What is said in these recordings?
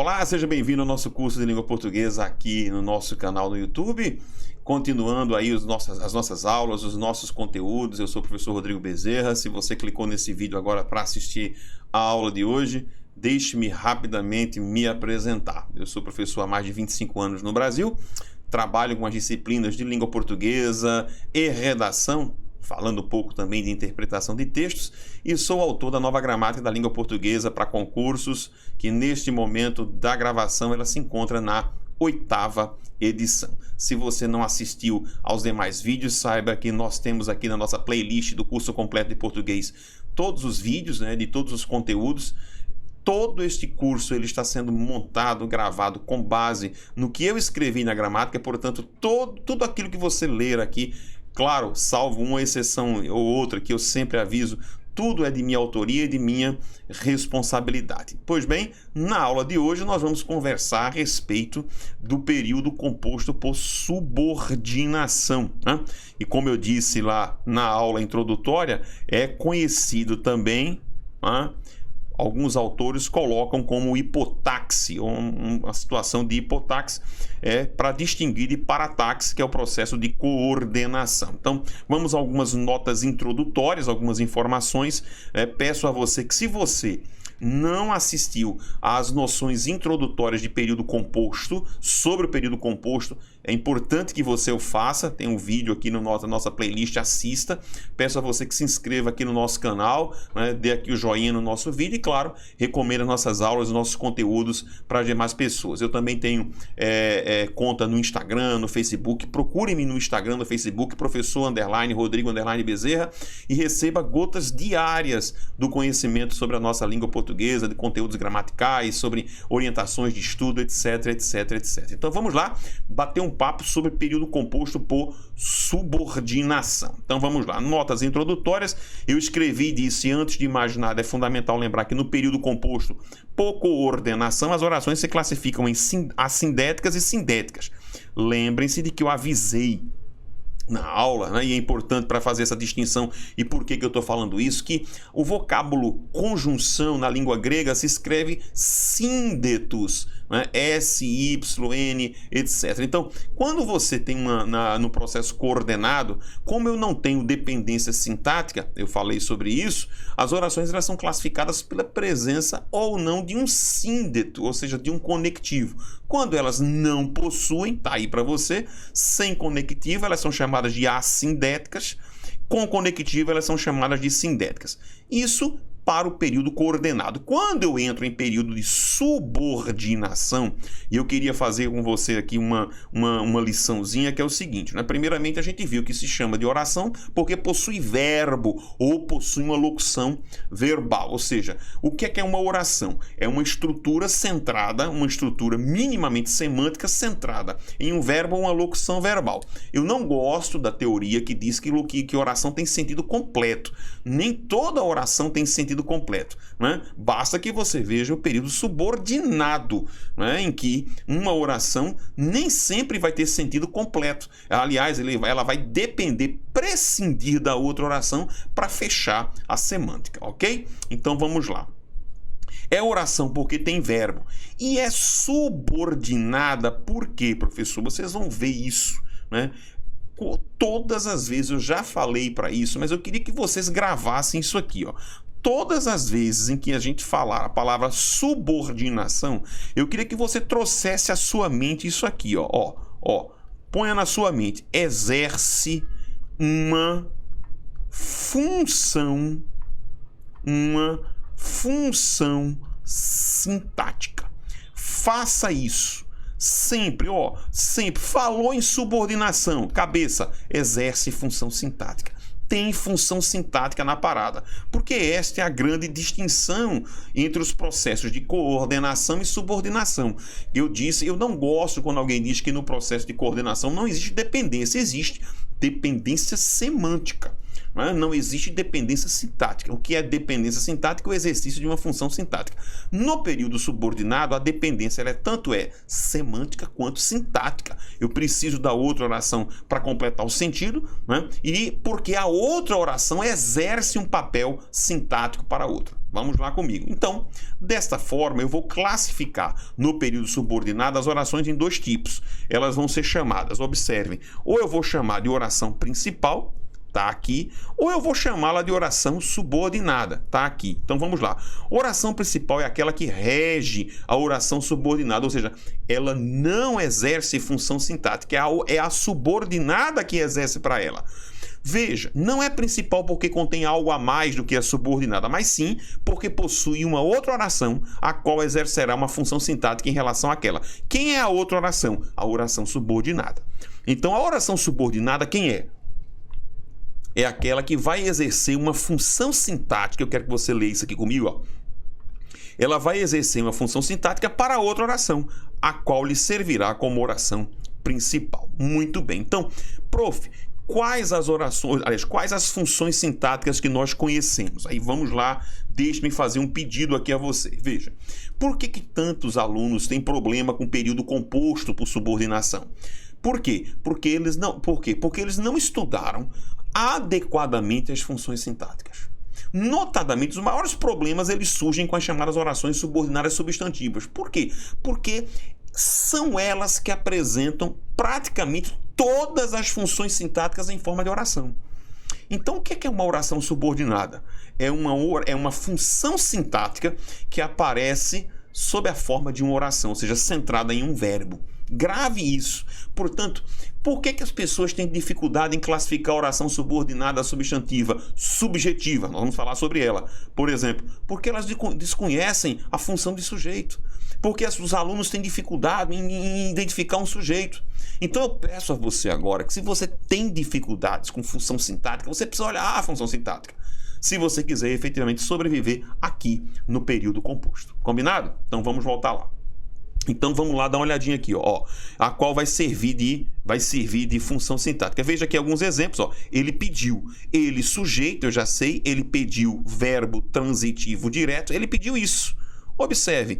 Olá, seja bem-vindo ao nosso curso de língua portuguesa aqui no nosso canal no YouTube. Continuando aí as nossas aulas, os nossos conteúdos. Eu sou o professor Rodrigo Bezerra. Se você clicou nesse vídeo agora para assistir a aula de hoje, deixe-me rapidamente me apresentar. Eu sou professor há mais de 25 anos no Brasil, trabalho com as disciplinas de língua portuguesa e redação, falando um pouco também de interpretação de textos, e sou autor da nova gramática da língua portuguesa para concursos, que neste momento da gravação ela se encontra na 8ª edição. Se você não assistiu aos demais vídeos, saiba que nós temos aqui na nossa playlist do curso completo de português todos os vídeos, de todos os conteúdos. Todo este curso ele está sendo montado, gravado com base no que eu escrevi na gramática, portanto, tudo aquilo que você ler aqui, claro, salvo uma exceção ou outra que eu sempre aviso, tudo é de minha autoria e de minha responsabilidade. Pois bem, na aula de hoje nós vamos conversar a respeito do período composto por subordinação, E como eu disse lá na aula introdutória, é conhecido também, alguns autores colocam como hipotáxi, ou uma situação de hipotáxi, para distinguir de paratáxi, que é o processo de coordenação. Então, vamos a algumas notas introdutórias, algumas informações. Peço a você que, se você não assistiu às noções introdutórias de período composto, sobre o período composto, é importante que você o faça. Tem um vídeo aqui na nossa playlist, assista. Peço a você que se inscreva aqui no nosso canal, dê aqui o joinha no nosso vídeo e, claro, recomenda nossas aulas, nossos conteúdos para as demais pessoas. Eu também tenho conta no Instagram, no Facebook. Procure-me no Instagram, no Facebook, professor_Rodrigo_Bezerra, e receba gotas diárias do conhecimento sobre a nossa língua portuguesa, de conteúdos gramaticais, sobre orientações de estudo, etc, etc, etc. Então vamos lá, bater um papo sobre período composto por subordinação. Então vamos lá, notas introdutórias. Eu escrevi e disse, antes de mais nada, é fundamental lembrar que no período composto por coordenação, as orações se classificam em assindéticas e sindéticas. Lembrem-se de que eu avisei na aula, e é importante para fazer essa distinção. E por que eu estou falando isso? Que o vocábulo conjunção na língua grega se escreve síndetos, S-Y-N, etc. Então, quando você tem no processo coordenado, como eu não tenho dependência sintática, eu falei sobre isso, as orações elas são classificadas pela presença ou não de um síndeto, ou seja, de um conectivo. Quando elas não possuem, tá aí para você, sem conectivo, elas são chamadas de assindéticas, com conectivo elas são chamadas de sindéticas. Isso para o período coordenado. Quando eu entro em período de subordinação, e eu queria fazer com você aqui uma liçãozinha, que é o seguinte, Primeiramente, a gente viu que se chama de oração porque possui verbo ou possui uma locução verbal. Ou seja, o que é uma oração? É uma estrutura centrada, uma estrutura minimamente semântica centrada em um verbo ou uma locução verbal. Eu não gosto da teoria que diz que oração tem sentido completo. Nem toda oração tem sentido completo, Basta que você veja o período subordinado, em que uma oração nem sempre vai ter sentido completo. Aliás, ela vai depender, prescindir da outra oração para fechar a semântica, ok? Então vamos lá. É oração porque tem verbo e é subordinada por quê, professor? Vocês vão ver isso, Todas as vezes eu já falei para isso, mas eu queria que vocês gravassem isso aqui, Todas as vezes em que a gente falar a palavra subordinação, eu queria que você trouxesse à sua mente isso aqui, ponha na sua mente, exerce uma função sintática. Faça isso. Sempre, sempre. Falou em subordinação, cabeça, exerce função sintática. Tem função sintática na parada, porque esta é a grande distinção entre os processos de coordenação e subordinação. Eu não gosto quando alguém diz que no processo de coordenação não existe dependência, existe dependência semântica. né? Não existe dependência sintática. O que é dependência sintática? O exercício de uma função sintática. No período subordinado, a dependência ela tanto semântica quanto sintática. Eu preciso da outra oração para completar o sentido, né? E porque a outra oração exerce um papel sintático para a outra. Vamos lá comigo. Então, desta forma, eu vou classificar no período subordinado as orações em dois tipos. Elas vão ser chamadas, observem, ou eu vou chamar de oração principal, tá aqui, ou eu vou chamá-la de oração subordinada, tá aqui. Então vamos lá. Oração principal é aquela que rege a oração subordinada, ou seja, ela não exerce função sintática, é a subordinada que exerce para ela. Veja, não é principal porque contém algo a mais do que a subordinada, mas sim porque possui uma outra oração a qual exercerá uma função sintática em relação àquela. Quem é a outra oração? A oração subordinada. Então, a oração subordinada, quem é? É aquela que vai exercer uma função sintática. Eu quero que você leia isso aqui comigo, ó. Ela vai exercer uma função sintática para outra oração, a qual lhe servirá como oração principal. Muito bem. Então, prof, quais as orações, aliás, quais as funções sintáticas que nós conhecemos? Aí vamos lá, deixe-me fazer um pedido aqui a você. Veja, por que tantos alunos têm problema com período composto por subordinação? Por quê? Porque eles não estudaram adequadamente as funções sintáticas. Notadamente, os maiores problemas eles surgem com as chamadas orações subordinadas substantivas. Por quê? Porque são elas que apresentam praticamente todas as funções sintáticas em forma de oração. Então, o que é uma oração subordinada? É uma função sintática que aparece sob a forma de uma oração, ou seja, centrada em um verbo. Grave isso. Portanto, por que as pessoas têm dificuldade em classificar a oração subordinada substantiva, subjetiva? Nós vamos falar sobre ela. Por exemplo, porque elas desconhecem a função de sujeito. Porque os alunos têm dificuldade em identificar um sujeito. Então eu peço a você agora que se você tem dificuldades com função sintática, você precisa olhar a função sintática. Se você quiser efetivamente sobreviver aqui no período composto. Combinado? Então vamos voltar lá. Então vamos lá dar uma olhadinha aqui, ó, a qual vai servir de função sintática. Veja aqui alguns exemplos, ó. Ele pediu, ele sujeito, eu já sei, ele pediu verbo transitivo direto, ele pediu isso. Observe,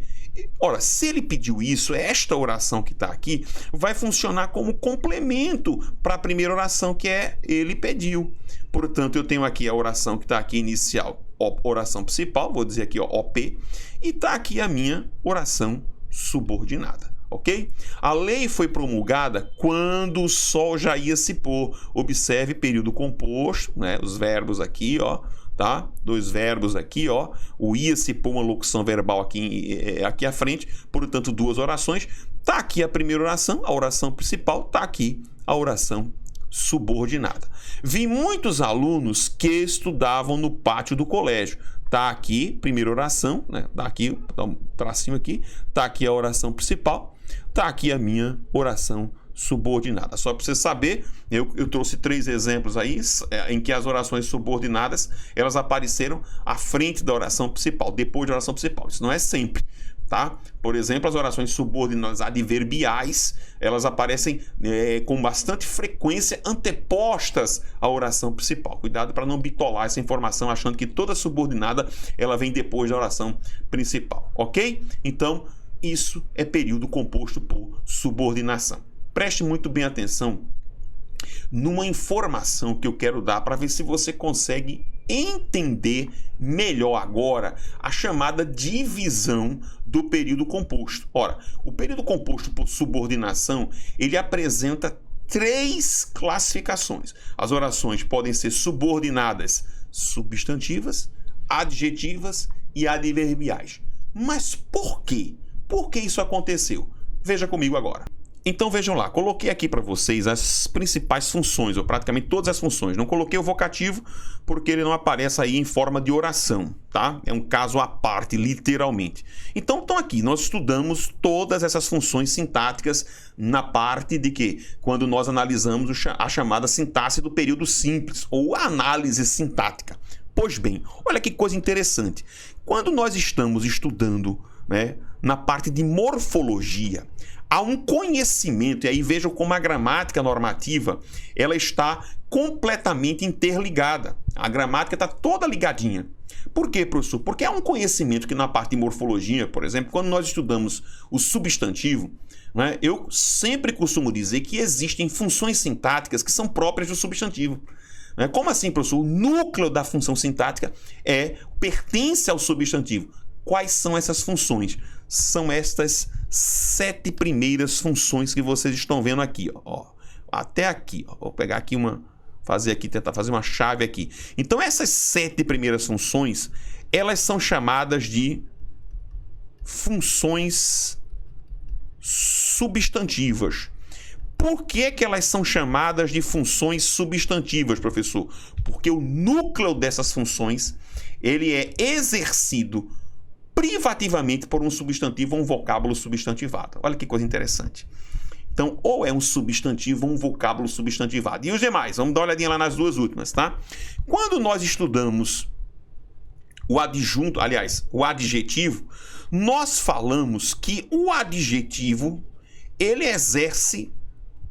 ora, se ele pediu isso, esta oração que está aqui vai funcionar como complemento para a primeira oração que é ele pediu. Portanto, eu tenho aqui a oração que está aqui inicial, oração principal, vou dizer aqui ó, OP, e está aqui a minha oração subordinada, ok? A lei foi promulgada quando o sol já ia se pôr. Observe período composto, né? Os verbos aqui, ó, tá? Dois verbos aqui, ó. O ia se pôr, uma locução verbal aqui à frente, portanto, duas orações. Tá aqui a primeira oração, a oração principal, tá aqui a oração subordinada. Vi muitos alunos que estudavam no pátio do colégio. Tá aqui, primeira oração, né? Tá aqui, dá um tracinho aqui. Tá aqui a oração principal. Tá aqui a minha oração subordinada. Só para você saber, eu trouxe 3 exemplos aí em que as orações subordinadas elas apareceram à frente da oração principal, depois da oração principal. Isso não é sempre, tá? Por exemplo, as orações subordinadas adverbiais, elas aparecem com bastante frequência antepostas à oração principal. Cuidado para não bitolar essa informação achando que toda subordinada ela vem depois da oração principal, ok? Então, isso é período composto por subordinação. Preste muito bem atenção numa informação que eu quero dar para ver se você consegue entender melhor agora a chamada divisão do período composto. Ora, o período composto por subordinação, ele apresenta 3 classificações. As orações podem ser subordinadas substantivas, adjetivas e adverbiais. Mas por quê? Por que isso aconteceu? Veja comigo agora. Então vejam lá, coloquei aqui para vocês as principais funções, ou praticamente todas as funções. Não coloquei o vocativo porque ele não aparece aí em forma de oração, tá? É um caso à parte, literalmente. Então estão aqui, nós estudamos todas essas funções sintáticas na parte de que? Quando nós analisamos a chamada sintaxe do período simples, ou análise sintática. Pois bem, olha que coisa interessante. Quando nós estamos estudando, né, na parte de morfologia. Há um conhecimento, e aí vejam como a gramática normativa ela está completamente interligada. A gramática está toda ligadinha. Por quê, professor? Porque há um conhecimento que na parte de morfologia, por exemplo, quando nós estudamos o substantivo, né, eu sempre costumo dizer que existem funções sintáticas que são próprias do substantivo. Como assim, professor? O núcleo da função sintática pertence ao substantivo. Quais são essas funções? São estas 7 primeiras funções que vocês estão vendo aqui, ó. Até aqui, ó. Vou pegar aqui tentar fazer uma chave aqui. Então essas 7 primeiras funções, elas são chamadas de funções substantivas. Por que elas são chamadas de funções substantivas, professor? Porque o núcleo dessas funções, ele é exercido privativamente por um substantivo ou um vocábulo substantivado. Olha que coisa interessante. Então, ou é um substantivo ou um vocábulo substantivado. E os demais? Vamos dar uma olhadinha lá nas duas últimas, tá? Quando nós estudamos o adjunto, aliás, o adjetivo, nós falamos que o adjetivo, ele exerce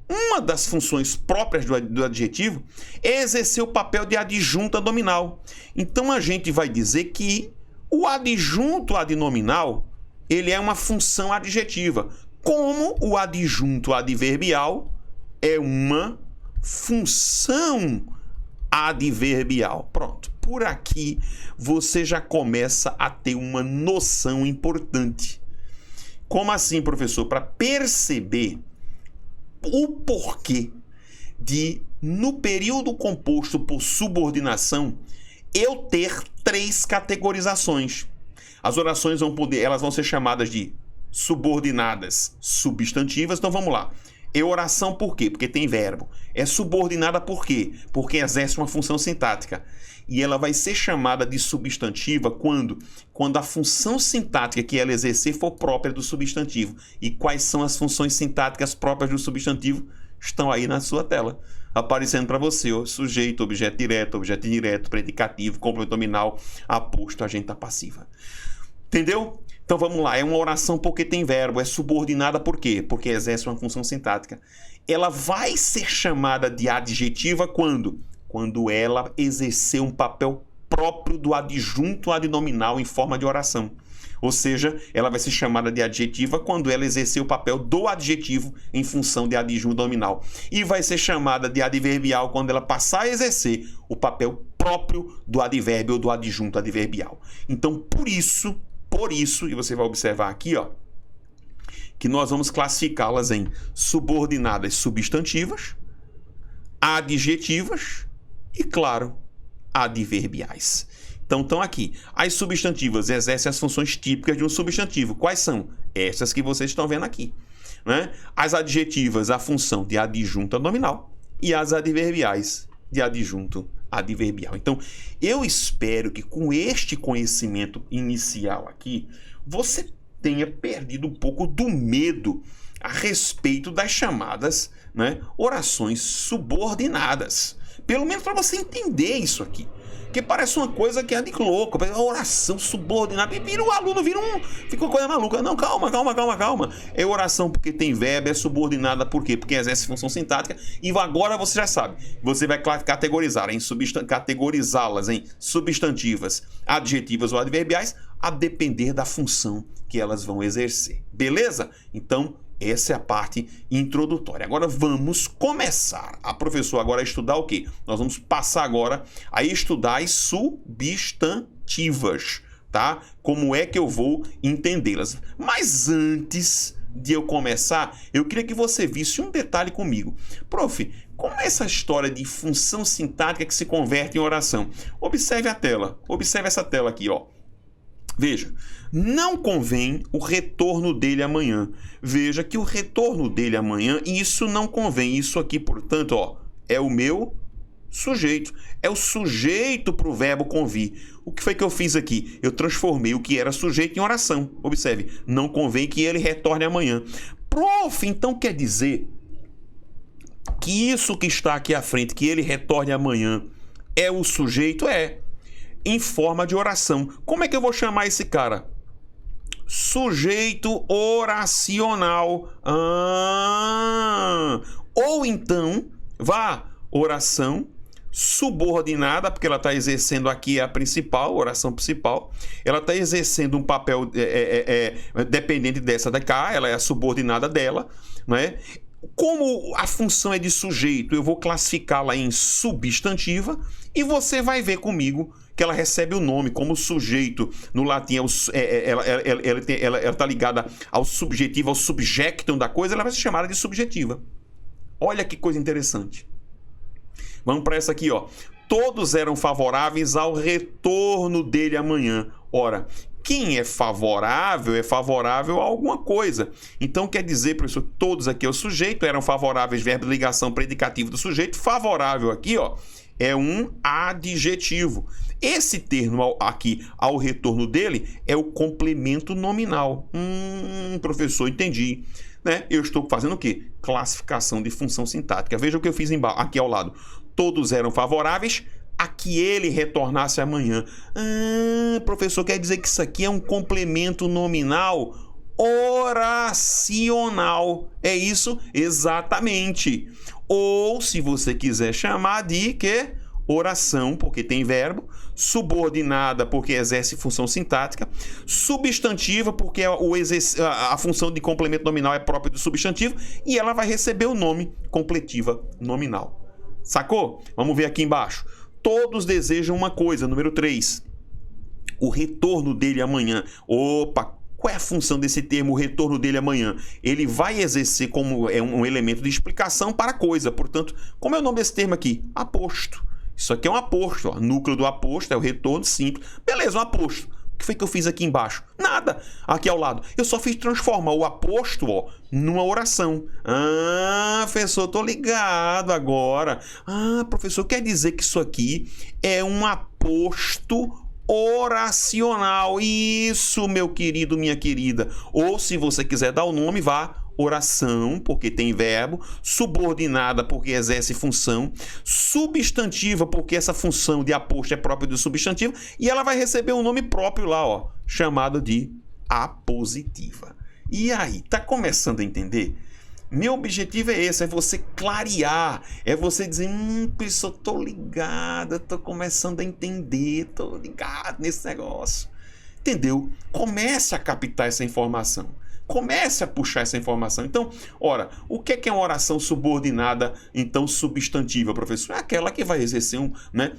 uma das funções próprias do adjetivo, é exercer o papel de adjunta nominal. Então, a gente vai dizer que o adjunto adnominal, ele é uma função adjetiva, como o adjunto adverbial é uma função adverbial. Pronto. Por aqui você já começa a ter uma noção importante. Como assim, professor? Para perceber o porquê de, no período composto por subordinação, eu ter 3 categorizações. As orações elas vão ser chamadas de subordinadas substantivas. Então vamos lá. Oração por quê? Porque tem verbo. É subordinada por quê? Porque exerce uma função sintática. E ela vai ser chamada de substantiva quando a função sintática que ela exercer for própria do substantivo. E quais são as funções sintáticas próprias do substantivo? Estão aí na sua tela, aparecendo para você, ó, sujeito, objeto direto, objeto indireto, predicativo, complemento nominal, aposto, agente passiva. Entendeu? Então vamos lá, é uma oração porque tem verbo, é subordinada por quê? Porque exerce uma função sintática. Ela vai ser chamada de adjetiva quando ela exercer um papel próprio do adjunto adnominal em forma de oração. Ou seja, ela vai ser chamada de adjetiva quando ela exercer o papel do adjetivo em função de adjunto nominal. E vai ser chamada de adverbial quando ela passar a exercer o papel próprio do advérbio ou do adjunto adverbial. Então, por isso, e você vai observar aqui, ó, que nós vamos classificá-las em subordinadas substantivas, adjetivas e, claro, adverbiais. Então, estão aqui. As substantivas exercem as funções típicas de um substantivo. Quais são? Essas que vocês estão vendo aqui, né? As adjetivas, a função de adjunta nominal, e as adverbiais, de adjunto adverbial. Então, eu espero que com este conhecimento inicial aqui, você tenha perdido um pouco do medo a respeito das chamadas, né, orações subordinadas. Pelo menos para você entender isso aqui. Que parece uma coisa que é de louco, oração subordinada, e o aluno fica uma coisa maluca. Não, calma. É oração porque tem verbo, é subordinada por quê? Porque exerce função sintática, e agora você já sabe, você vai categorizá-las em substantivas, adjetivas ou adverbiais, a depender da função que elas vão exercer. Beleza? Então, essa é a parte introdutória. Agora vamos começar. A professora agora a estudar o quê? Nós vamos passar agora a estudar as substantivas, tá? Como é que eu vou entendê-las? Mas antes de eu começar, eu queria que você visse um detalhe comigo. Prof, como é essa história de função sintática que se converte em oração? Observe a tela. Observe essa tela aqui, ó. Veja, não convém o retorno dele amanhã. Veja que o retorno dele amanhã, isso não convém. Isso aqui, portanto, ó, é o meu sujeito. É o sujeito para o verbo convir. O que foi que eu fiz aqui? Eu transformei o que era sujeito em oração. Observe, não convém que ele retorne amanhã. Prof, então quer dizer que isso que está aqui à frente, que ele retorne amanhã, é o sujeito? É. Em forma de oração. Como é que eu vou chamar esse cara? sujeito oracional. Ou então, oração subordinada, porque ela está exercendo aqui a principal, oração principal. Ela está exercendo um papel dependente dessa da cá, ela é a subordinada dela, né? Como a função é de sujeito, eu vou classificá-la em substantiva e você vai ver comigo que ela recebe o nome como sujeito. No latim, ela está ligada ao subjetivo, ao subjectum da coisa, ela vai ser chamada de subjetiva. Olha que coisa interessante. Vamos para essa aqui, ó. Todos eram favoráveis ao retorno dele amanhã. Ora, quem é favorável a alguma coisa. Então quer dizer, professor, todos aqui é o sujeito, eram favoráveis, verbo de ligação, predicativo do sujeito. Favorável aqui, ó, é um adjetivo. Esse termo aqui, ao retorno dele, é o complemento nominal. Professor, entendi. Né? Eu estou fazendo o quê? Classificação de função sintática. Veja o que eu fiz aqui ao lado. Todos eram favoráveis a que ele retornasse amanhã. Professor, quer dizer que isso aqui é um complemento nominal oracional. É isso? Exatamente. Ou, se você quiser chamar de que? Oração, porque tem verbo. Subordinada, porque exerce função sintática. Substantiva, porque a função de complemento nominal é própria do substantivo. E ela vai receber o nome completiva nominal. Sacou? Vamos ver aqui embaixo. Todos desejam uma coisa, número 3. O retorno dele amanhã. Opa, qual é a função desse termo, o retorno dele amanhã? Ele vai exercer como um elemento de explicação para a coisa. Portanto, como é o nome desse termo aqui? Aposto. Isso aqui é um aposto. Ó. Núcleo do aposto é o retorno simples. Beleza, um aposto. O que foi que eu fiz aqui embaixo? Nada. Aqui ao lado. Eu só fiz transformar o aposto, ó, numa oração. Professor, tô ligado agora. Professor, quer dizer que isso aqui é um aposto oracional. Isso, meu querido, minha querida. Ou, se você quiser dar o nome, vá oração, porque tem verbo, subordinada, porque exerce função, substantiva, porque essa função de aposto é própria do substantivo, e ela vai receber um nome próprio lá, ó, chamado de apositiva. E aí, tá começando a entender? Meu objetivo é esse, é você clarear, é você dizer, pessoal, tô ligado, tô começando a entender, tô ligado nesse negócio. Entendeu? Comece a captar essa informação. Comece a puxar essa informação. Então, ora, o que é uma oração subordinada, então substantiva, professor? É aquela que vai exercer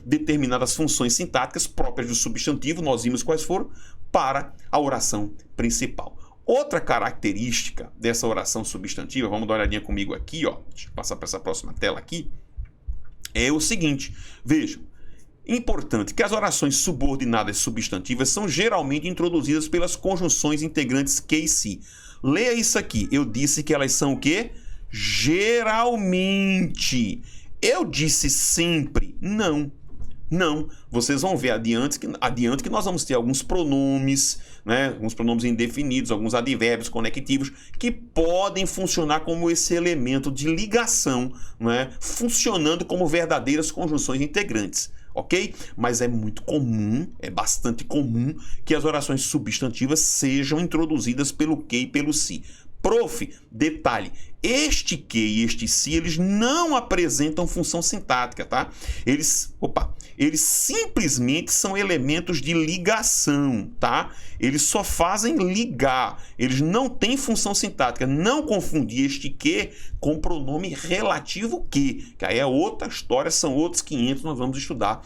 determinadas funções sintáticas próprias do substantivo, nós vimos quais foram, para a oração principal. Outra característica dessa oração substantiva, vamos dar uma olhadinha comigo aqui, ó, deixa eu passar para essa próxima tela aqui, é o seguinte, vejam, importante que as orações subordinadas substantivas são geralmente introduzidas pelas conjunções integrantes que e se. Leia isso aqui. Eu disse que elas são o quê? Geralmente. Eu disse sempre? Não. Não. Vocês vão ver adiante que nós vamos ter alguns pronomes, né? Alguns pronomes indefinidos, alguns advérbios conectivos que podem funcionar como esse elemento de ligação, né? Funcionando como verdadeiras conjunções integrantes. Ok? Mas é muito comum, é bastante comum que as orações substantivas sejam introduzidas pelo que e pelo se. Prof, detalhe, este que e este se, eles não apresentam função sintática, tá? Eles simplesmente são elementos de ligação, tá? Eles só fazem ligar, eles não têm função sintática. Não confundir este que com pronome relativo que aí é outra história, são outros 500, nós vamos estudar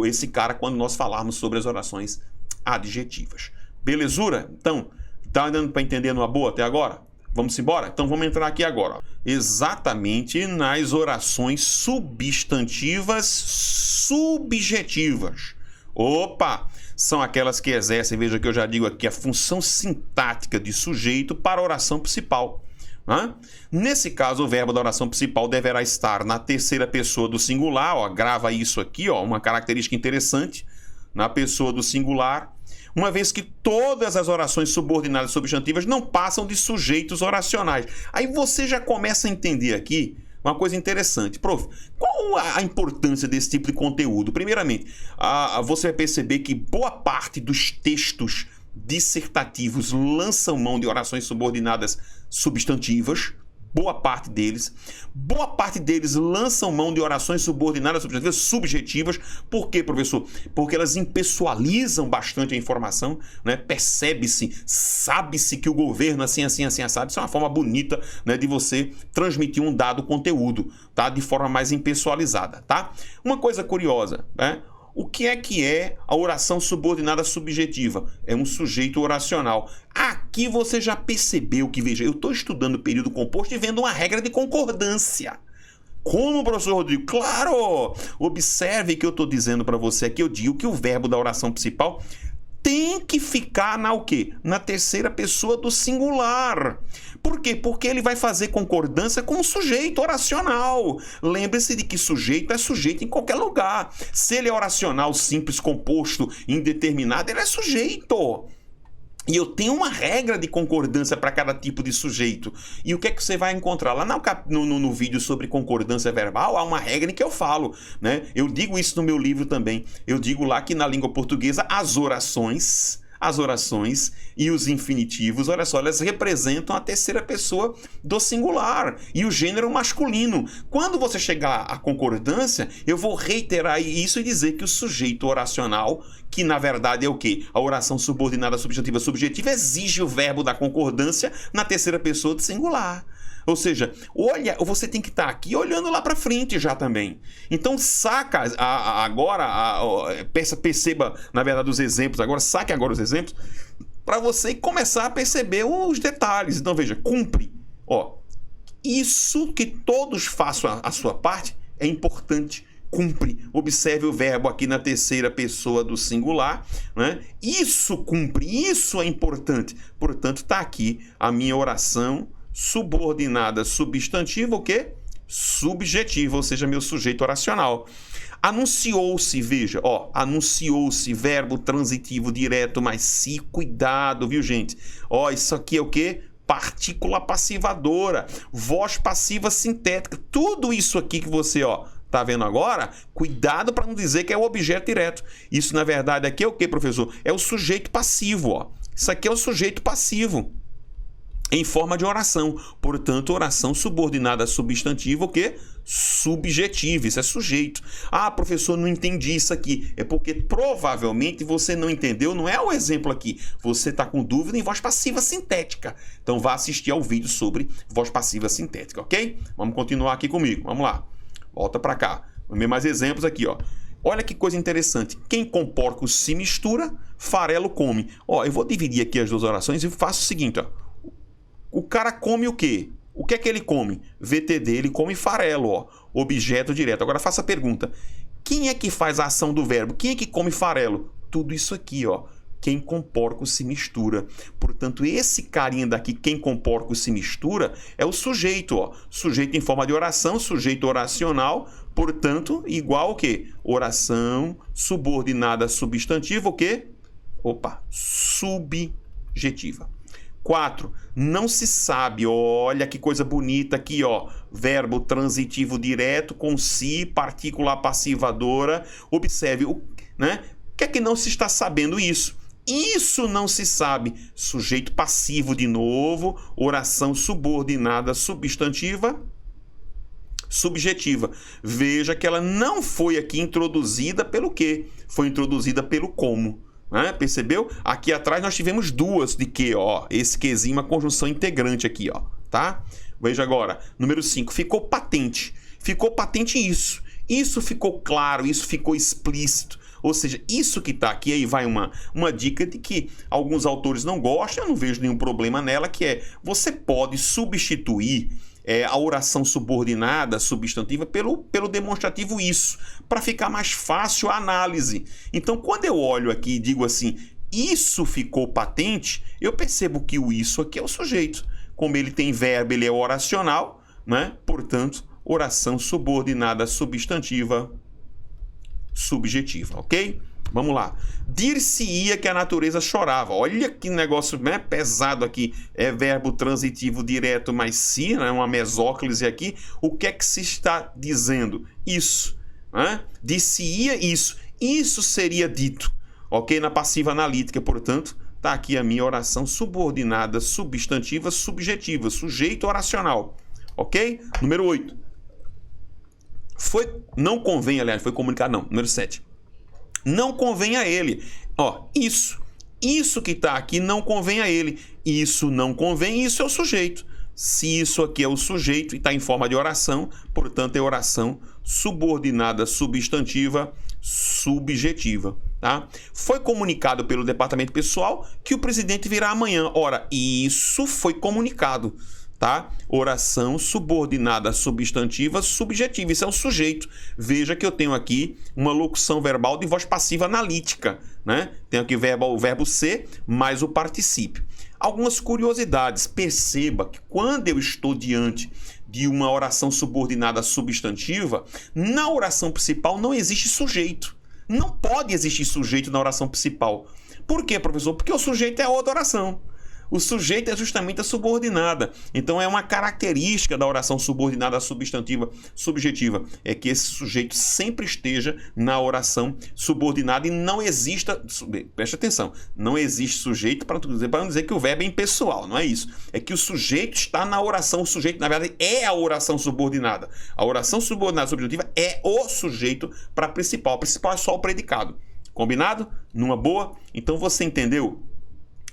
esse cara quando nós falarmos sobre as orações adjetivas. Belezura? Então, tá dando para entender numa boa até agora? Vamos embora? Então vamos entrar aqui agora. Ó. Exatamente nas orações substantivas subjetivas. Opa! São aquelas que exercem, veja que eu já digo aqui, a função sintática de sujeito para a oração principal. Nesse caso, o verbo da oração principal deverá estar na terceira pessoa do singular. Ó, grava isso aqui, ó, uma característica interessante. Na pessoa do singular. Uma vez que todas as orações subordinadas substantivas não passam de sujeitos oracionais. Aí você já começa a entender aqui uma coisa interessante. Prof, qual a importância desse tipo de conteúdo? Primeiramente, você vai perceber que boa parte dos textos dissertativos lançam mão de orações subordinadas substantivas. Boa parte deles lançam mão de orações subordinadas substantivas subjetivas. Por quê, professor? Porque elas impessoalizam bastante a informação, né? Percebe-se, sabe-se que o governo assim, sabe. Isso é uma forma bonita, né, de você transmitir um dado conteúdo, tá? De forma mais impessoalizada, tá? Uma coisa curiosa, né? O que é a oração subordinada subjetiva? É um sujeito oracional. Aqui você já percebeu que, veja, eu estou estudando período composto e vendo uma regra de concordância. Como, professor Rodrigo? Claro! Observe que eu estou dizendo para você aqui, eu digo que o verbo da oração principal tem que ficar na o quê? Na terceira pessoa do singular. Por quê? Porque ele vai fazer concordância com o sujeito oracional. Lembre-se de que sujeito é sujeito em qualquer lugar. Se ele é oracional, simples, composto, indeterminado, ele é sujeito. E eu tenho uma regra de concordância para cada tipo de sujeito. E o que é que você vai encontrar? Lá no vídeo sobre concordância verbal, há uma regra em que eu falo, né? Eu digo isso no meu livro também. Eu digo lá que na língua portuguesa as orações e os infinitivos, olha só, elas representam a terceira pessoa do singular e o gênero masculino. Quando você chegar à concordância, eu vou reiterar isso e dizer que o sujeito oracional, que na verdade é o quê? A oração subordinada subjetiva exige o verbo da concordância na terceira pessoa do singular. Ou seja, olha, você tem que estar aqui olhando lá para frente já também. Então saca perceba, na verdade, os exemplos agora, saque agora os exemplos para você começar a perceber os detalhes. Então veja, cumpre. Ó, isso que todos façam a sua parte é importante. Cumpre. Observe o verbo aqui na terceira pessoa do singular, né? Isso cumpre, isso é importante. Portanto, está aqui a minha oração subordinada substantiva, o quê? Subjetiva, ou seja, meu sujeito oracional. Anunciou-se, veja, ó, anunciou-se, verbo transitivo direto, mas se cuidado, viu, gente? Ó, isso aqui é o quê? Partícula passivadora, voz passiva sintética, tudo isso aqui que você, ó, tá vendo agora? Cuidado para não dizer que é o objeto direto. Isso, na verdade, aqui é o quê, professor? É o sujeito passivo, ó. Isso aqui é o sujeito passivo em forma de oração. Portanto, oração subordinada a substantivo, o quê? Subjetiva, isso é sujeito. Ah, professor, não entendi isso aqui. É porque provavelmente você não entendeu, não é o exemplo aqui. Você está com dúvida em voz passiva sintética. Então vá assistir ao vídeo sobre voz passiva sintética, ok? Vamos continuar aqui comigo, vamos lá. Volta para cá. Vamos ver mais exemplos aqui, ó. Olha que coisa interessante. Quem com porcos se mistura, farelo come. Ó, eu vou dividir aqui as duas orações e faço o seguinte, ó. O cara come o quê? O que é que ele come? VTD, ele come farelo, ó. Objeto direto. Agora faça a pergunta. Quem é que faz a ação do verbo? Quem é que come farelo? Tudo isso aqui, ó. Quem com porco se mistura. Portanto, esse carinha daqui, quem com porco se mistura, é o sujeito, ó. Sujeito em forma de oração, sujeito oracional, portanto, igual o quê? Oração subordinada substantiva, o quê? Opa, subjetiva. 4. Não se sabe. Olha que coisa bonita aqui, ó. Verbo transitivo direto com si, partícula passivadora. Observe, né? O que é que não se está sabendo isso? Isso não se sabe. Sujeito passivo de novo, oração subordinada substantiva subjetiva. Veja que ela não foi aqui introduzida pelo quê? Foi introduzida pelo como. Percebeu? Aqui atrás nós tivemos duas de que, ó, esse quezinho, uma conjunção integrante aqui, ó, tá? Veja agora, número 5, ficou patente isso. Isso ficou claro, isso ficou explícito. Ou seja, isso que tá aqui, aí vai uma dica de que alguns autores não gostam, eu não vejo nenhum problema nela, que é, você pode substituir a oração subordinada, substantiva, pelo demonstrativo isso, para ficar mais fácil a análise. Então, quando eu olho aqui e digo assim, isso ficou patente, eu percebo que o isso aqui é o sujeito. Como ele tem verbo, ele é oracional, né? Portanto, oração subordinada substantiva subjetiva, ok? Vamos lá. Dir-se-ia que a natureza chorava. Olha que negócio, né, pesado aqui. É verbo transitivo direto mais si, né, uma mesóclise aqui. O que é que se está dizendo? Isso. Né? Dir-se-ia isso. Isso seria dito, ok? Na passiva analítica, portanto, Está aqui a minha oração subordinada, substantiva, subjetiva, sujeito oracional. Ok? Número 8. Não convém, aliás, foi comunicado, não. Número 7. Não convém a ele. Ó, isso que está aqui não convém a ele. Isso não convém, isso é o sujeito. Se isso aqui é o sujeito e está em forma de oração, portanto é oração subordinada, substantiva, subjetiva. Tá? Foi comunicado pelo departamento pessoal que o presidente virá amanhã. Ora, isso foi comunicado. Tá? Oração subordinada, substantiva, subjetiva. Isso é o sujeito. Veja que eu tenho aqui uma locução verbal de voz passiva analítica. Né? Tenho aqui o verbo ser mais o particípio. Algumas curiosidades. Perceba que quando eu estou diante de uma oração subordinada substantiva, na oração principal não existe sujeito. Não pode existir sujeito na oração principal. Por quê, professor? Porque o sujeito é outra oração. O sujeito é justamente a subordinada. Então é uma característica da oração subordinada substantiva subjetiva. É que esse sujeito sempre esteja na oração subordinada e não exista... Preste atenção. Não existe sujeito para não dizer que o verbo é impessoal. Não é isso. É que o sujeito está na oração. O sujeito, na verdade, é a oração subordinada. A oração subordinada subjetiva é o sujeito para a principal. A principal é só o predicado. Combinado? Numa boa? Então você entendeu?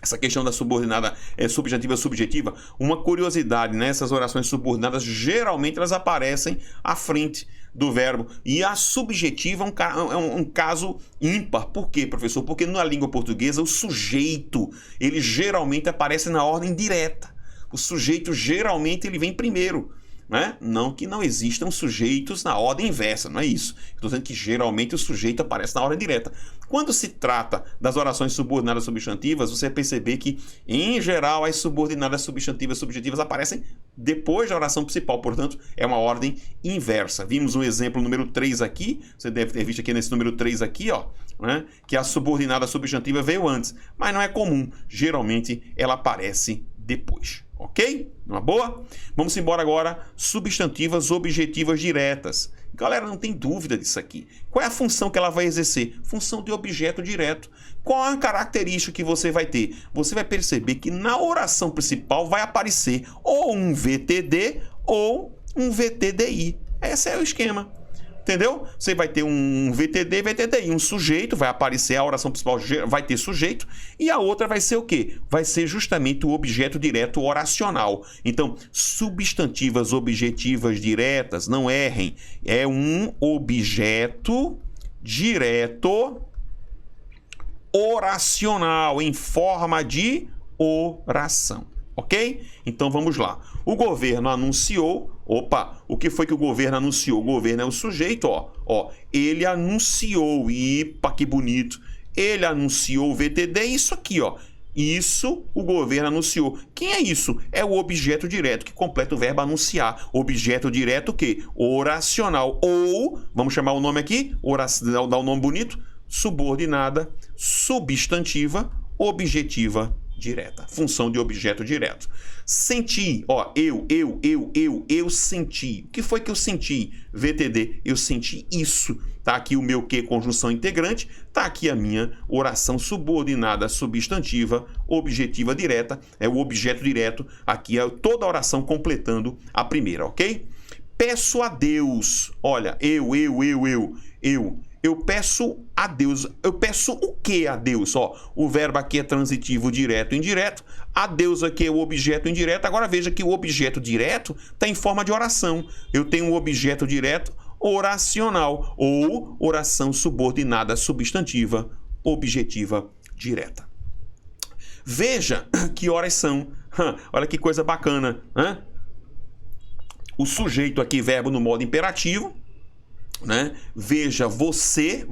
Essa questão da subordinada substantiva subjetiva, uma curiosidade, né? Essas orações subordinadas, geralmente elas aparecem à frente do verbo. E a subjetiva é um caso ímpar. Por quê, professor? Porque na língua portuguesa o sujeito, ele geralmente aparece na ordem direta. O sujeito geralmente ele vem primeiro. Né? Não que não existam sujeitos na ordem inversa, não é isso. Estou dizendo que geralmente o sujeito aparece na ordem direta. Quando se trata das orações subordinadas substantivas, você vai perceber que, em geral, as subordinadas substantivas subjetivas aparecem depois da oração principal, portanto, é uma ordem inversa. Vimos um exemplo número 3 aqui, você deve ter visto aqui nesse número 3 aqui, ó, né? Que a subordinada substantiva veio antes, mas não é comum. Geralmente ela aparece depois. Ok? Uma boa? Vamos embora agora. Substantivas objetivas diretas. Galera, não tem dúvida disso aqui. Qual é a função que ela vai exercer? Função de objeto direto. Qual a característica que você vai ter? Você vai perceber que na oração principal vai aparecer ou um VTD ou um VTDI. Esse é o esquema. Entendeu? Você vai ter um VTD, VTDI, um sujeito, vai aparecer, a oração principal vai ter sujeito, e a outra vai ser o quê? Vai ser justamente o objeto direto oracional. Então, substantivas objetivas diretas, não errem, é um objeto direto oracional, em forma de oração. Ok? Então vamos lá. O governo anunciou... Opa, o que foi que o governo anunciou? O governo é o sujeito, ó. Ele anunciou, ipa, que bonito. Ele anunciou o VTD, isso aqui, ó. Isso o governo anunciou. Quem é isso? É o objeto direto que completa o verbo anunciar. Objeto direto o quê? Oracional. Ou, vamos chamar o nome aqui, dar um nome bonito, subordinada, substantiva, objetiva direta. Função de objeto direto. Senti, ó, eu senti. O que foi que eu senti? VTD, eu senti isso. Tá aqui o meu que, conjunção integrante. Tá aqui a minha oração subordinada substantiva, objetiva direta. É o objeto direto. Aqui é toda a oração completando a primeira, ok? Peço a Deus. Olha, eu peço a Deus. Eu peço o que a Deus? Ó, o verbo aqui é transitivo direto e indireto. A Deus aqui é o objeto indireto. Agora veja que o objeto direto está em forma de oração. Eu tenho um objeto direto oracional ou oração subordinada substantiva objetiva direta. Veja que horas são. Olha que coisa bacana. O sujeito aqui, verbo no modo imperativo. Né? Veja você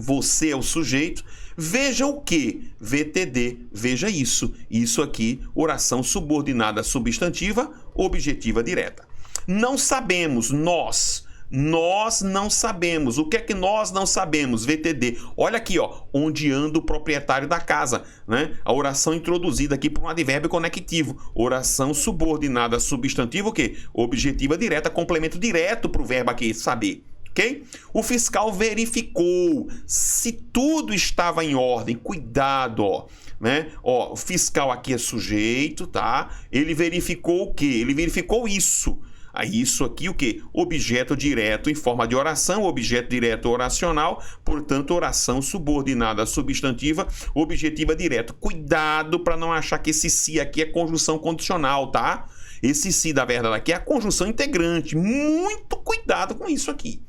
é o sujeito. Veja o que? VTD, veja isso. Isso aqui, oração subordinada substantiva, objetiva direta. Não sabemos, nós não sabemos. O que é que nós não sabemos? VTD. Olha aqui, ó, onde anda o proprietário da casa, né? A oração introduzida aqui por um advérbio conectivo. Oração subordinada substantiva, o quê? Objetiva direta, complemento direto para o verbo aqui, saber. Okay? O fiscal verificou se tudo estava em ordem. Cuidado, ó. né? Ó, o fiscal aqui é sujeito, tá? Ele verificou o quê? Ele verificou isso. Aí isso aqui o quê? Objeto direto em forma de oração, objeto direto oracional, portanto, oração subordinada substantiva, objetiva direto. Cuidado para não achar que esse se aqui é conjunção condicional, tá? Esse se da verdade aqui é a conjunção integrante. Muito cuidado com isso aqui.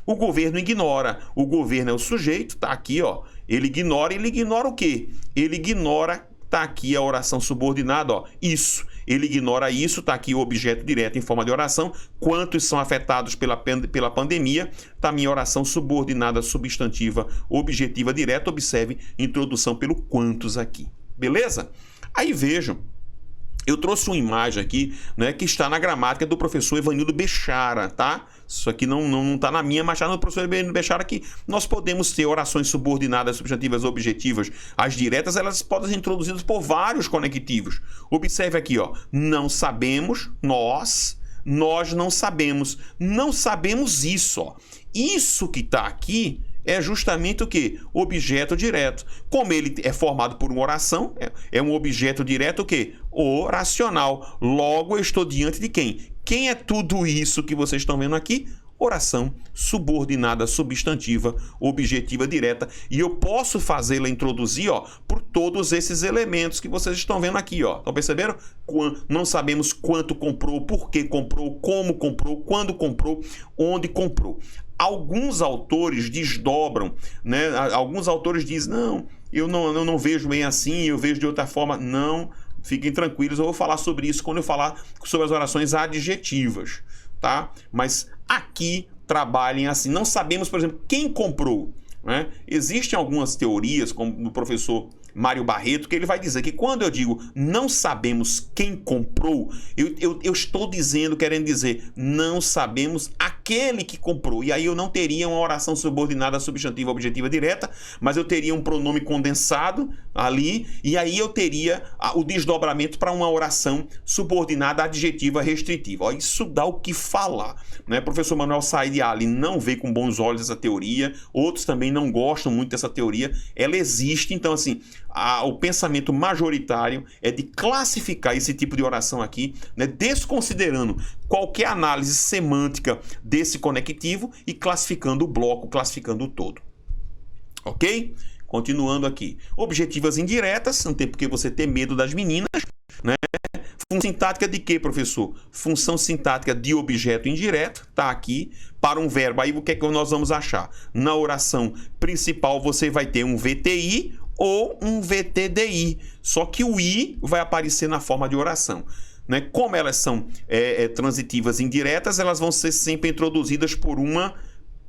O governo ignora. O governo é o sujeito, tá aqui, ó. Ele ignora o quê? Ele ignora, tá aqui a oração subordinada, ó. Isso. Ele ignora isso, tá aqui o objeto direto em forma de oração. Quantos são afetados pela pandemia? Tá minha oração subordinada substantiva objetiva direta. Observe introdução pelo quantos aqui. Beleza? Aí vejam. Eu trouxe uma imagem aqui, né, que está na gramática do professor Evanildo Bechara, tá? Isso aqui não está na minha, mas está no professor Evanildo Bechara, que nós podemos ter orações subordinadas, substantivas, objetivas. As diretas, elas podem ser introduzidas por vários conectivos. Observe aqui, ó. Não sabemos, nós não sabemos. Não sabemos isso, ó. Isso que está aqui é justamente o quê? Objeto direto. Como ele é formado por uma oração, é um objeto direto o quê? Oracional. Logo, eu estou diante de quem? Quem é tudo isso que vocês estão vendo aqui? Oração subordinada substantiva objetiva direta. E eu posso fazê-la introduzir, ó, por todos esses elementos que vocês estão vendo aqui, ó. Estão percebendo? Não sabemos quanto comprou, por que comprou, como comprou, quando comprou, onde comprou. Alguns autores desdobram, né? Alguns autores dizem, não, eu não vejo bem assim, eu vejo de outra forma. Não, fiquem tranquilos, eu vou falar sobre isso quando eu falar sobre as orações adjetivas, tá? Mas aqui trabalhem assim. Não sabemos, por exemplo, quem comprou, né? Existem algumas teorias, como do professor Mário Barreto, que ele vai dizer que quando eu digo não sabemos quem comprou, eu estou dizendo, querendo dizer, não sabemos aquele que comprou. E aí eu não teria uma oração subordinada substantiva objetiva direta, mas eu teria um pronome condensado ali, e aí eu teria o desdobramento para uma oração subordinada adjetiva restritiva. Ó, isso dá o que falar, né? Professor Manuel Said Ali não vê com bons olhos essa teoria, outros também não gostam muito dessa teoria. Ela existe, então assim, o pensamento majoritário é de classificar esse tipo de oração aqui, né, desconsiderando qualquer análise semântica desse conectivo e classificando o bloco, classificando o todo. Ok? Continuando aqui. Objetivas indiretas, não tem por que você ter medo das meninas, né? Função sintática de quê, professor? Função sintática de objeto indireto, tá aqui, para um verbo. Aí o que é que nós vamos achar? Na oração principal você vai ter um VTI ou um VTDI, só que o I vai aparecer na forma de oração, né? Como elas são transitivas indiretas, elas vão ser sempre introduzidas por uma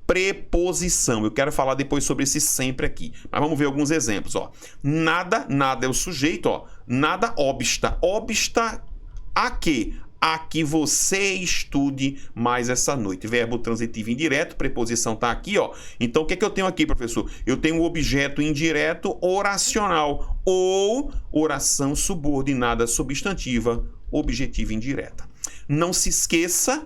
preposição. Eu quero falar depois sobre esse sempre aqui, mas vamos ver alguns exemplos, ó. Nada é o sujeito, ó. Nada obsta. Obsta a quê? A que você estude mais essa noite. Verbo transitivo indireto, preposição está aqui, ó. Então, o que é que eu tenho aqui, professor? Eu tenho o objeto indireto oracional ou oração subordinada substantiva objetiva indireta. Não se esqueça,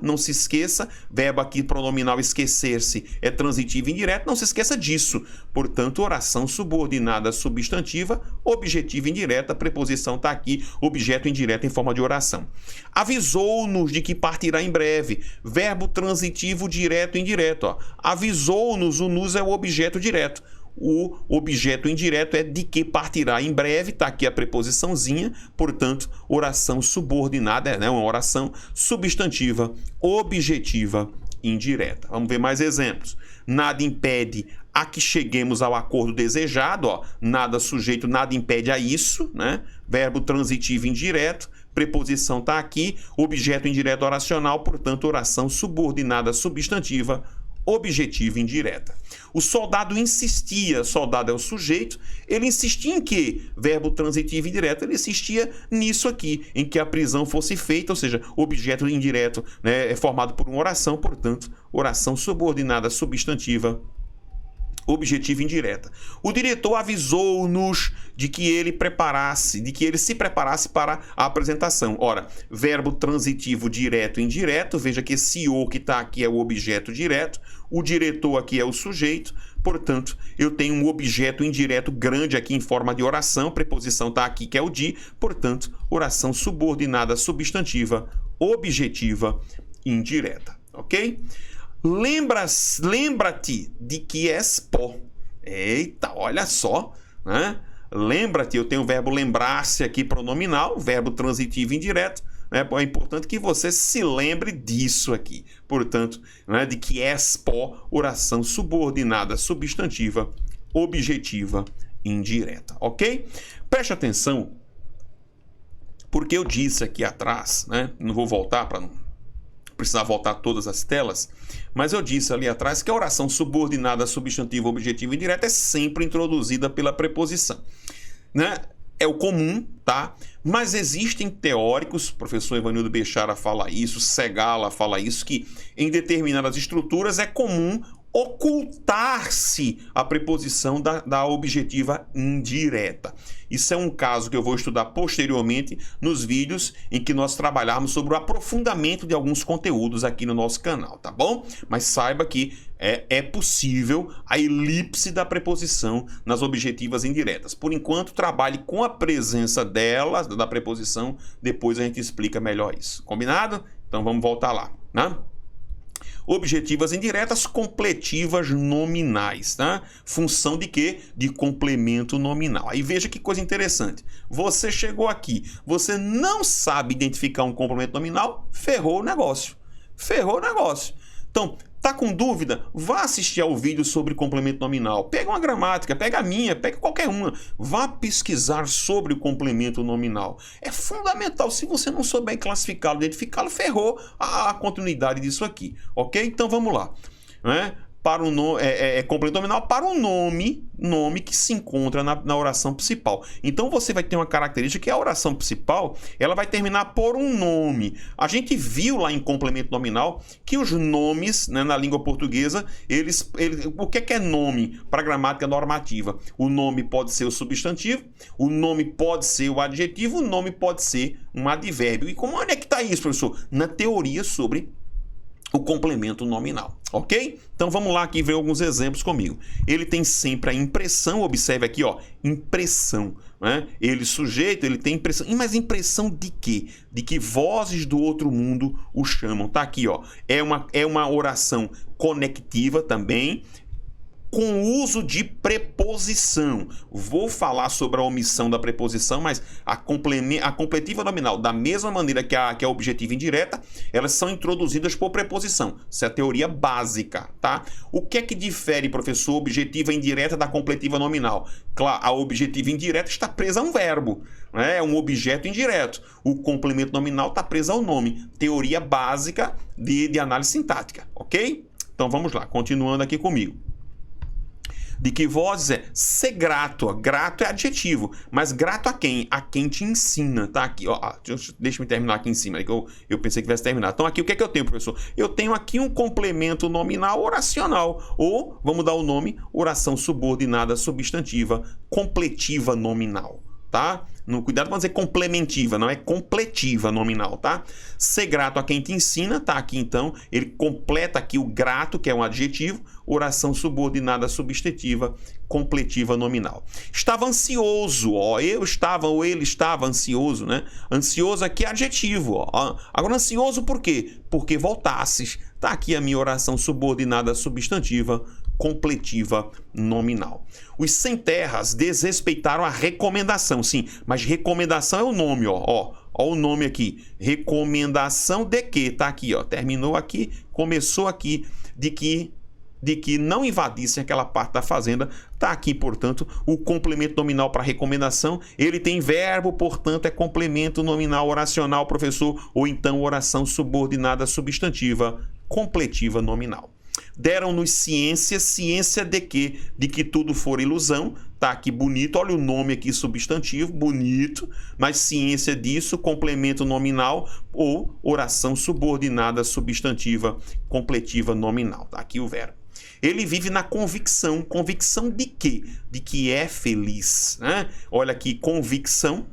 verbo aqui pronominal esquecer-se é transitivo indireto, não se esqueça disso. Portanto, oração subordinada substantiva, objetiva indireta, preposição está aqui, objeto indireto em forma de oração. Avisou-nos de que partirá em breve, verbo transitivo direto indireto, ó. Avisou-nos, o nos é o objeto direto. O objeto indireto é de que partirá em breve, está aqui a preposiçãozinha, portanto, oração subordinada, né? Uma oração substantiva, objetiva, indireta. Vamos ver mais exemplos. Nada impede a que cheguemos ao acordo desejado, ó. Nada sujeito, nada impede a isso, né? Verbo transitivo indireto, preposição está aqui, objeto indireto oracional, portanto, oração subordinada substantiva, objetiva indireta. O soldado insistia, soldado é o sujeito, ele insistia em quê? Verbo transitivo indireto, ele insistia nisso aqui, em que a prisão fosse feita, ou seja, objeto indireto, né, é formado por uma oração, portanto, oração subordinada substantiva, objetiva indireta. O diretor avisou-nos de que ele se preparasse para a apresentação. Ora, verbo transitivo direto e indireto, veja que esse o que está aqui é o objeto direto, o diretor aqui é o sujeito, portanto, eu tenho um objeto indireto grande aqui em forma de oração, preposição está aqui que é o de, portanto, oração subordinada substantiva, objetiva indireta, ok? Lembra-te de que és pó. Eita, olha só, né? Lembra-te, eu tenho o verbo lembrar-se aqui pronominal, verbo transitivo indireto. Né? É importante que você se lembre disso aqui. Portanto, né, de que és pó, oração subordinada substantiva, objetiva indireta, ok? Preste atenção, porque eu disse aqui atrás, né? Não vou voltar para não precisar voltar todas as telas, mas eu disse ali atrás que a oração subordinada substantiva, objetiva indireta é sempre introduzida pela preposição, né? É o comum, tá? Mas existem teóricos, o professor Ivanildo Bechara fala isso, Segala fala isso, que em determinadas estruturas é comum ocultar-se a preposição da objetiva indireta. Isso é um caso que eu vou estudar posteriormente nos vídeos em que nós trabalharmos sobre o aprofundamento de alguns conteúdos aqui no nosso canal, tá bom? Mas saiba que é possível a elipse da preposição nas objetivas indiretas. Por enquanto, trabalhe com a presença dela, da preposição, depois a gente explica melhor isso. Combinado? Então vamos voltar lá, né? Objetivas indiretas, completivas nominais, tá? Função de quê? De complemento nominal. Aí veja que coisa interessante. Você chegou aqui, você não sabe identificar um complemento nominal, ferrou o negócio. Ferrou o negócio. Então, tá com dúvida? Vá assistir ao vídeo sobre complemento nominal. Pega uma gramática, pega a minha, pega qualquer uma. Vá pesquisar sobre o complemento nominal. É fundamental. Se você não souber classificá-lo, identificá-lo, ferrou a continuidade disso aqui. Ok? Então vamos lá. Né? Para um complemento nominal para um nome que se encontra na oração principal. Então você vai ter uma característica que a oração principal ela vai terminar por um nome. A gente viu lá em complemento nominal que os nomes, né, na língua portuguesa, o que é nome para a gramática normativa? O nome pode ser o substantivo, o nome pode ser o adjetivo, o nome pode ser um advérbio. E onde é que está isso, professor? Na teoria sobre o complemento nominal, ok? Então vamos lá aqui ver alguns exemplos comigo. Ele tem sempre a impressão, observe aqui, ó, impressão, né? Ele sujeito, ele tem impressão. Mas impressão de quê? De que vozes do outro mundo o chamam. Tá aqui, ó. É uma oração conectiva também, com uso de preposição. Vou falar sobre a omissão da preposição, mas a completiva nominal, da mesma maneira que a objetiva indireta, elas são introduzidas por preposição. Isso é a teoria básica, tá? O que é que difere, professor, objetiva indireta da completiva nominal? Claro, a objetiva indireta está presa a um verbo, né? É um objeto indireto. O complemento nominal está preso ao nome. Teoria básica de análise sintática, ok? Então vamos lá, continuando aqui comigo. De que vozes é ser grato, ó. Grato é adjetivo, mas grato a quem? A quem te ensina, tá? Aqui, ó, deixa eu terminar aqui em cima, que eu pensei que tivesse terminado. Então aqui o que é que eu tenho, professor? Eu tenho aqui um complemento nominal oracional, ou, vamos dar o nome, oração subordinada substantiva, completiva nominal, tá? Cuidado para dizer complementiva, não é completiva nominal, tá? Ser grato a quem te ensina, tá aqui então, ele completa aqui o grato, que é um adjetivo, oração subordinada substantiva, completiva nominal. Estava ansioso, ó, eu estava ou ele estava ansioso, né? Ansioso aqui é adjetivo, ó. Agora ansioso por quê? Porque voltasses. Tá aqui a minha oração subordinada substantiva, completiva nominal. Os sem terras desrespeitaram a recomendação, sim, mas recomendação é o nome, ó o nome aqui, recomendação de quê? Tá aqui, ó, terminou aqui, começou aqui, de que não invadissem aquela parte da fazenda, tá aqui, portanto, o complemento nominal para recomendação, ele tem verbo, portanto, é complemento nominal oracional, professor, ou então oração subordinada substantiva, completiva nominal. Deram-nos ciência, ciência de quê? De que tudo for ilusão, tá aqui bonito, olha o nome aqui substantivo, bonito, mas ciência disso, complemento nominal ou oração subordinada substantiva, completiva nominal, tá aqui o verbo. Ele vive na convicção. Convicção de quê? De que é feliz, né? Olha aqui, convicção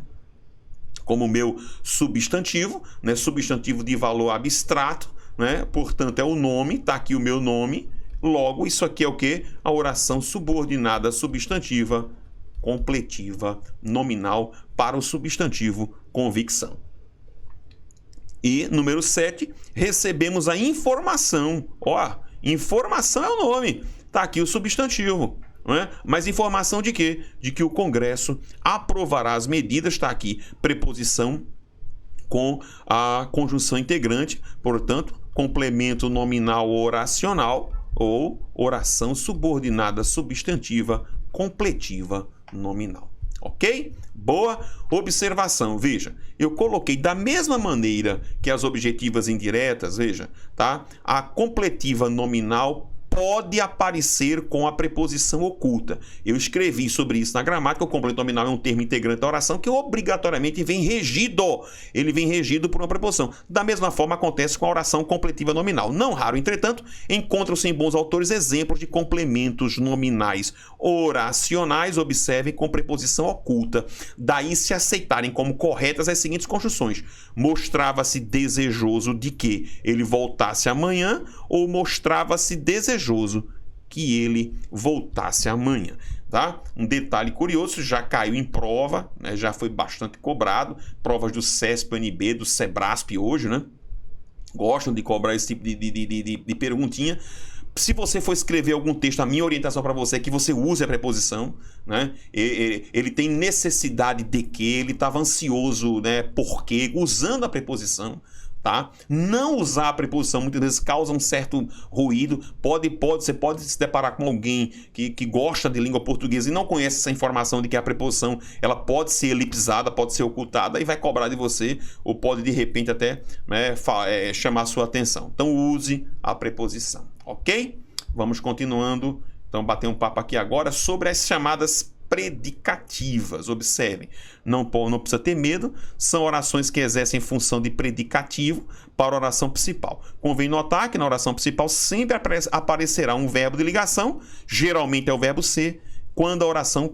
como meu substantivo, né? Substantivo de valor abstrato, né? Portanto, é o nome, tá aqui o meu nome. Logo, isso aqui é o quê? A oração subordinada substantiva, completiva, nominal para o substantivo convicção. E, número 7, recebemos a informação. Ó, informação é o nome. Tá aqui o substantivo. Não é? Mas informação de quê? De que o Congresso aprovará as medidas, está aqui, preposição com a conjunção integrante, portanto, complemento nominal oracional ou oração subordinada substantiva completiva nominal. Ok? Boa observação. Veja, eu coloquei da mesma maneira que as objetivas indiretas, veja, tá? A completiva nominal pode aparecer com a preposição oculta. Eu escrevi sobre isso na gramática. O complemento nominal é um termo integrante da oração que obrigatoriamente vem regido. Ele vem regido por uma preposição. Da mesma forma acontece com a oração completiva nominal. Não raro, entretanto, encontram-se em bons autores exemplos de complementos nominais oracionais, observem, com preposição oculta. Daí se aceitarem como corretas as seguintes construções. Mostrava-se desejoso de que ele voltasse amanhã, ou mostrava-se desejoso que ele voltasse amanhã, tá? Um detalhe curioso, já caiu em prova, né? Já foi bastante cobrado, provas do CESP-UNB, do SEBRASP hoje, né? Gostam de cobrar esse tipo de perguntinha. Se você for escrever algum texto, a minha orientação para você é que você use a preposição, né? Ele tem necessidade de que, ele estava ansioso, né? Porque, usando a preposição, tá? Não usar a preposição muitas vezes causa um certo ruído. Você pode se deparar com alguém que gosta de língua portuguesa e não conhece essa informação de que a preposição ela pode ser elipsada, pode ser ocultada e vai cobrar de você, ou pode de repente até, né, chamar a sua atenção. Então use a preposição, ok? Vamos continuando, então bater um papo aqui agora sobre as chamadas predicativas. Observem, não precisa ter medo, são orações que exercem função de predicativo para a oração principal. Convém notar que na oração principal sempre aparecerá um verbo de ligação, geralmente é o verbo ser, quando a oração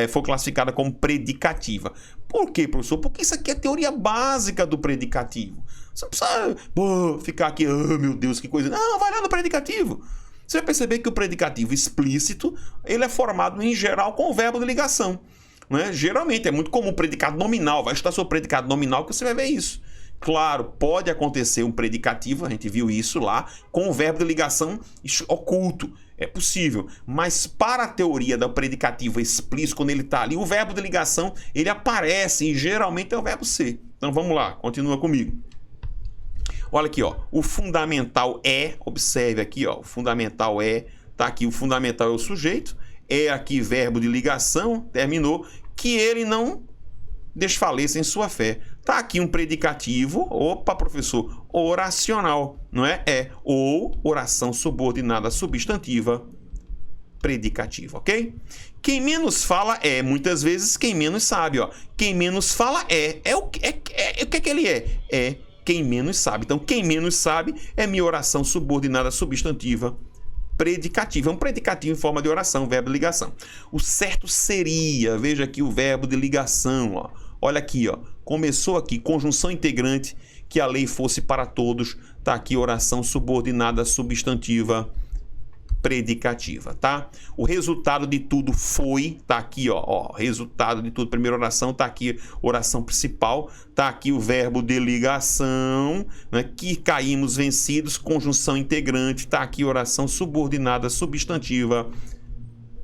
for classificada como predicativa. Por quê, professor? Porque isso aqui é a teoria básica do predicativo. Você não precisa ficar aqui, oh, meu Deus, que coisa. Não, vai lá no predicativo. Você vai perceber que o predicativo explícito ele é formado, em geral, com o verbo de ligação. Né? Geralmente, é muito comum o predicado nominal. Vai estudar sobre o predicado nominal que você vai ver isso. Claro, pode acontecer um predicativo, a gente viu isso lá, com o verbo de ligação oculto. É possível. Mas para a teoria do predicativo explícito, quando ele está ali, o verbo de ligação ele aparece e geralmente é o verbo ser. Então vamos lá, continua comigo. Olha aqui, ó, o fundamental é, observe aqui, ó, o fundamental é, tá aqui, o fundamental é o sujeito, é aqui verbo de ligação, terminou, que ele não desfaleça em sua fé. Tá aqui um predicativo, opa, professor, oracional, não é? É, ou oração subordinada substantiva predicativa, ok? Quem menos fala é, muitas vezes, quem menos sabe, ó. Quem menos fala o que é que ele é? É quem menos sabe. Então, quem menos sabe é minha oração subordinada substantiva predicativa. É um predicativo em forma de oração, verbo de ligação. O certo seria, veja aqui o verbo de ligação, ó. Olha aqui, ó. Começou aqui, conjunção integrante, que a lei fosse para todos. Tá aqui oração subordinada substantiva predicativa, tá? O resultado de tudo foi, tá aqui, ó, resultado de tudo, primeira oração, tá aqui, oração principal, tá aqui o verbo de ligação, né? Que caímos vencidos, conjunção integrante, tá aqui oração subordinada substantiva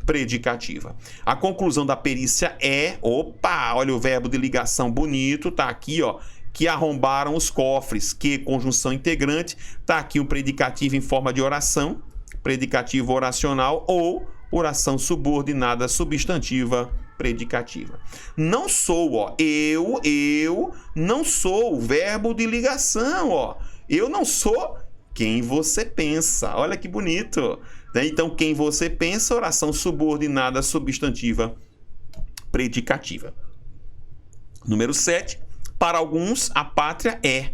predicativa. A conclusão da perícia é, opa, olha o verbo de ligação bonito, tá aqui, ó, que arrombaram os cofres, que conjunção integrante, tá aqui o predicativo em forma de oração, predicativo oracional ou oração subordinada substantiva predicativa. Não sou, ó, eu não sou o verbo de ligação, ó. Eu não sou quem você pensa. Olha que bonito. Então, quem você pensa, oração subordinada substantiva predicativa. Número 7. Para alguns, a pátria é.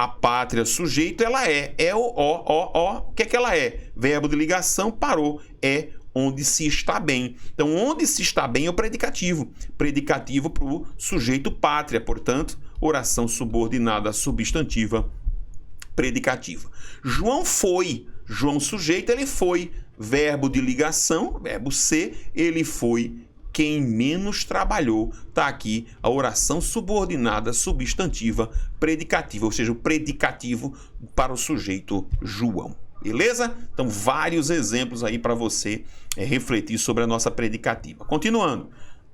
A pátria, sujeito, ela é. É o ó. O que é que ela é? Verbo de ligação, parou. É onde se está bem. Então, onde se está bem é o predicativo. Predicativo para o sujeito pátria. Portanto, oração subordinada substantiva predicativa. João foi. João sujeito, ele foi. Verbo de ligação, verbo ser, ele foi quem menos trabalhou. Está aqui a oração subordinada substantiva predicativa, ou seja, o predicativo para o sujeito João. Beleza? Então, vários exemplos aí para você refletir sobre a nossa predicativa. Continuando.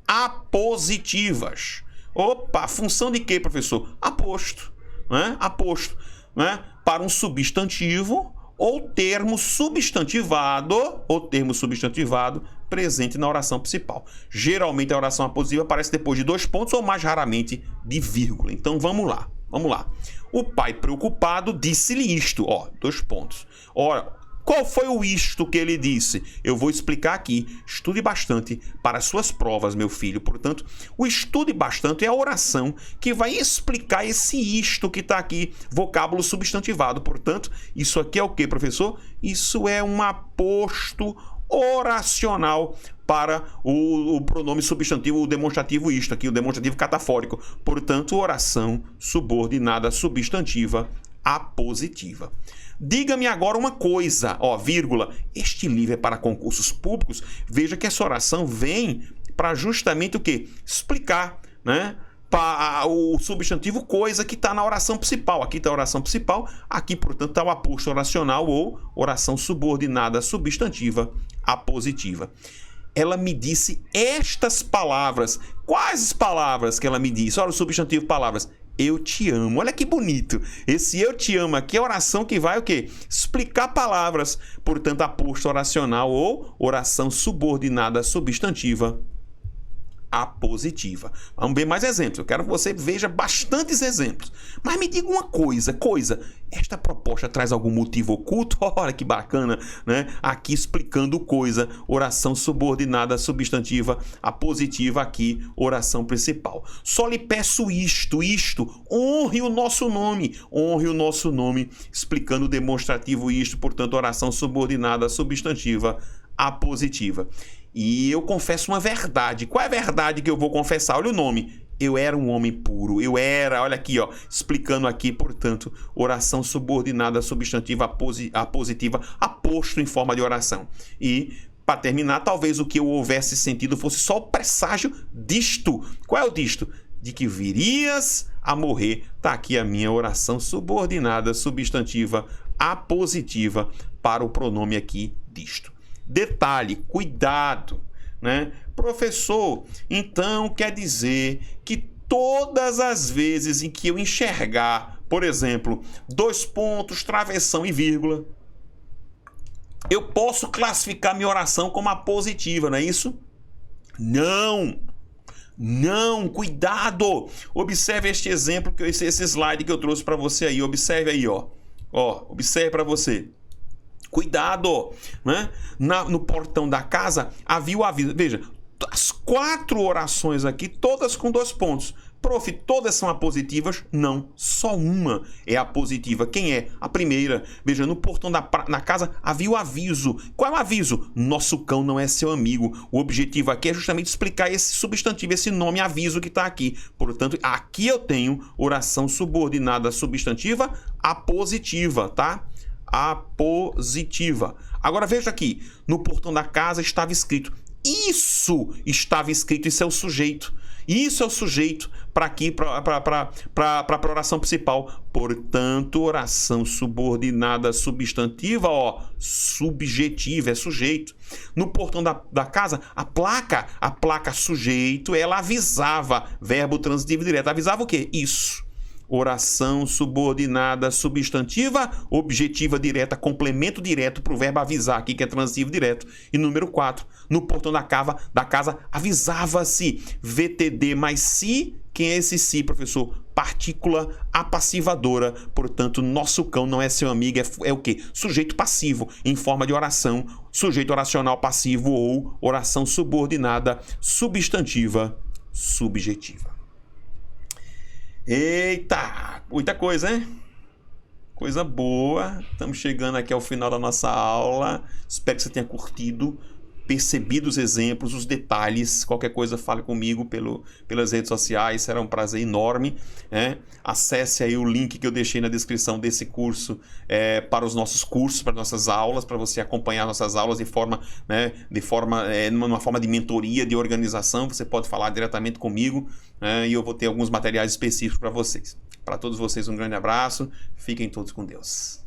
Apositivas. Opa, função de quê, professor? Aposto. Né? Aposto. Né? Para um substantivo ou termo substantivado presente na oração principal. Geralmente a oração apositiva aparece depois de 2 pontos ou mais raramente de vírgula. Então vamos lá. O pai preocupado disse-lhe isto, 2 pontos. Ora, qual foi o isto que ele disse? Eu vou explicar aqui. Estude bastante para as suas provas, meu filho. Portanto, o estude bastante é a oração que vai explicar esse isto que está aqui, vocábulo substantivado. Portanto, isso aqui é o que, professor? Isso é um aposto oracional para o pronome substantivo, o demonstrativo isto aqui, o demonstrativo catafórico. Portanto, oração subordinada substantiva apositiva. Diga-me agora uma coisa, vírgula, este livro é para concursos públicos. Veja que essa oração vem para justamente o quê? Explicar, né? O substantivo coisa que está na oração principal. Aqui está a oração principal, aqui, portanto, está o aposto oracional ou oração subordinada substantiva apositiva. Ela me disse estas palavras. Quais as palavras que ela me disse? Olha o substantivo palavras. Eu te amo. Olha que bonito. Esse eu te amo aqui é a oração que vai o quê? Explicar palavras. Portanto, aposto oracional ou oração subordinada substantiva apositiva. Vamos ver mais exemplos. Eu quero que você veja bastantes exemplos. Mas me diga uma coisa. Esta proposta traz algum motivo oculto? Olha que bacana, né? Aqui explicando coisa. Oração subordinada substantiva apositiva aqui, oração principal. Só lhe peço isto. Honre o nosso nome. Explicando o demonstrativo isto. Portanto, oração subordinada substantiva apositiva. E eu confesso uma verdade. Qual é a verdade que eu vou confessar? Olha o nome. Eu era um homem puro. Olha aqui, explicando aqui, portanto, oração subordinada substantiva apositiva, aposto em forma de oração. E, para terminar, talvez o que eu houvesse sentido fosse só o presságio disto. Qual é o disto? De que virias a morrer. Está aqui a minha oração subordinada substantiva apositiva para o pronome aqui disto. Detalhe, cuidado, né? Professor, então quer dizer que todas as vezes em que eu enxergar, por exemplo, 2 pontos, travessão e vírgula, eu posso classificar minha oração como apositiva, não é isso? Não, cuidado! Observe este exemplo, esse slide que eu trouxe para você aí, observe aí, observe para você. Cuidado, né? No portão da casa havia o aviso. Veja, as 4 orações aqui, todas com 2 pontos. Prof, todas são apositivas? Não, só uma é apositiva. Quem é? A primeira. Veja, no portão da casa havia o aviso. Qual é o aviso? Nosso cão não é seu amigo. O objetivo aqui é justamente explicar esse substantivo, esse nome aviso que está aqui. Portanto, aqui eu tenho oração subordinada substantiva apositiva, tá? Apositiva. Agora veja aqui, no portão da casa estava escrito. Isso é o sujeito. Isso é o sujeito para aqui, para a oração principal. Portanto, oração subordinada substantiva, subjetiva, é sujeito. No portão da casa, a placa sujeito, ela avisava, verbo transitivo direto, avisava o quê? Isso. Oração subordinada substantiva, objetiva direta, complemento direto para o verbo avisar aqui, que é transitivo direto. E número 4, no portão da casa avisava-se VTD mais si. Quem é esse si, professor? Partícula apassivadora. Portanto, nosso cão não é seu amigo, é o quê? Sujeito passivo, em forma de oração, sujeito oracional passivo ou oração subordinada substantiva subjetiva. Eita, muita coisa, hein? Coisa boa. Estamos chegando aqui ao final da nossa aula. Espero que você tenha curtido, percebido os exemplos, os detalhes. Qualquer coisa, fale comigo pelas redes sociais, será um prazer enorme. Acesse aí o link que eu deixei na descrição desse curso para os nossos cursos, para nossas aulas, para você acompanhar nossas aulas numa forma de mentoria, de organização. Você pode falar diretamente comigo, e eu vou ter alguns materiais específicos para vocês. Para todos vocês, um grande abraço. Fiquem todos com Deus.